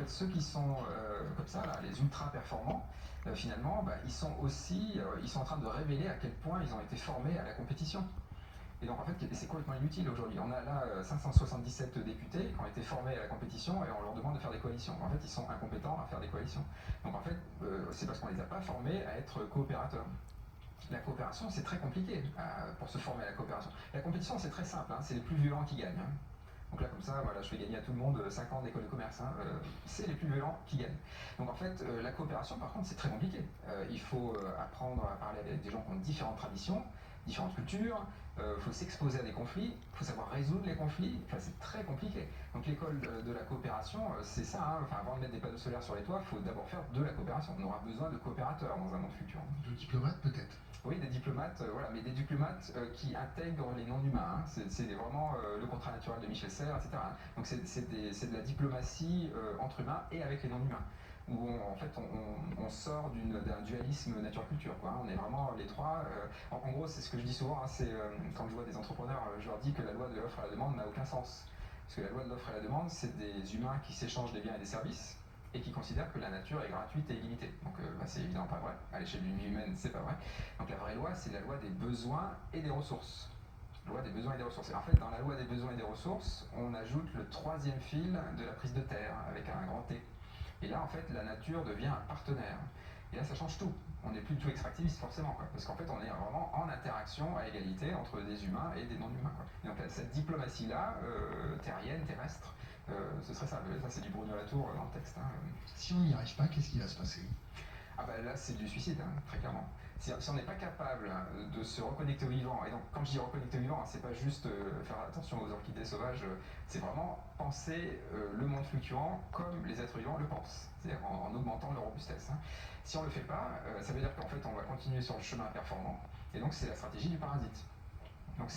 fait, ceux qui sont comme ça, là, les ultra performants, finalement, ils sont aussi, ils sont en train de révéler à quel point ils ont été formés à la compétition. Et donc en fait, c'est complètement inutile aujourd'hui. On a là 577 députés qui ont été formés à la compétition et on leur demande de faire des coalitions. En fait, ils sont incompétents à faire des coalitions. Donc en fait, c'est parce qu'on ne les a pas formés à être coopérateurs. La coopération, c'est très compliqué pour se former à la coopération. La compétition, c'est très simple, hein, c'est les plus violents qui gagnent. Hein. Donc là, comme ça, voilà, je fais gagner à tout le monde 5 ans d'école de commerce. Hein, c'est les plus violents qui gagnent. Donc en fait, la coopération, par contre, c'est très compliqué. Il faut apprendre à parler avec des gens qui ont différentes traditions, différentes cultures. Il faut s'exposer à des conflits, il faut savoir résoudre les conflits. Enfin, c'est très compliqué. Donc l'école de la coopération, c'est ça. Hein, enfin, avant de mettre des panneaux solaires sur les toits, il faut d'abord faire de la coopération. On aura besoin de coopérateurs dans un monde futur. De diplomates, peut-être. Oui, des diplomates, voilà, mais des diplomates qui intègrent les non-humains. Hein. C'est vraiment le contrat naturel de Michel Serres, etc. Hein. Donc c'est de la diplomatie entre humains et avec les non-humains. Où en fait on sort d'un dualisme nature-culture. Quoi, hein. On est vraiment les trois. En gros, c'est ce que je dis souvent. Hein, c'est quand je vois des entrepreneurs, je leur dis que la loi de l'offre et la demande n'a aucun sens. Parce que la loi de l'offre et la demande, c'est des humains qui s'échangent des biens et des services et qui considèrent que la nature est gratuite et illimitée. Donc c'est évidemment pas vrai. À l'échelle d'une vie humaine, c'est pas vrai. Donc la vraie loi, c'est la loi des besoins et des ressources. Loi des besoins et des ressources. Et en fait, dans la loi des besoins et des ressources, on ajoute le troisième fil de la prise de terre, avec un grand T. Et là, en fait, la nature devient un partenaire. Et là, ça change tout. On n'est plus du tout extractiviste, forcément, quoi, parce qu'en fait, on est vraiment en interaction à égalité entre des humains et des non-humains. Quoi. Et donc, cette diplomatie-là, terrienne, terrestre, ce serait ça. Ça, c'est du Bruno Latour dans le texte. Hein. Si on n'y arrive pas, qu'est-ce qui va se passer? Ah là, c'est du suicide, hein, très clairement. Si on n'est pas capable de se reconnecter au vivant, et donc quand je dis reconnecter au vivant, c'est pas juste faire attention aux orchidées sauvages, c'est vraiment penser le monde fluctuant comme les êtres vivants le pensent, c'est-à-dire en augmentant leur robustesse. Hein. Si on ne le fait pas, ça veut dire qu'en fait on va continuer sur le chemin performant, et donc c'est la stratégie du parasite. Donc c'est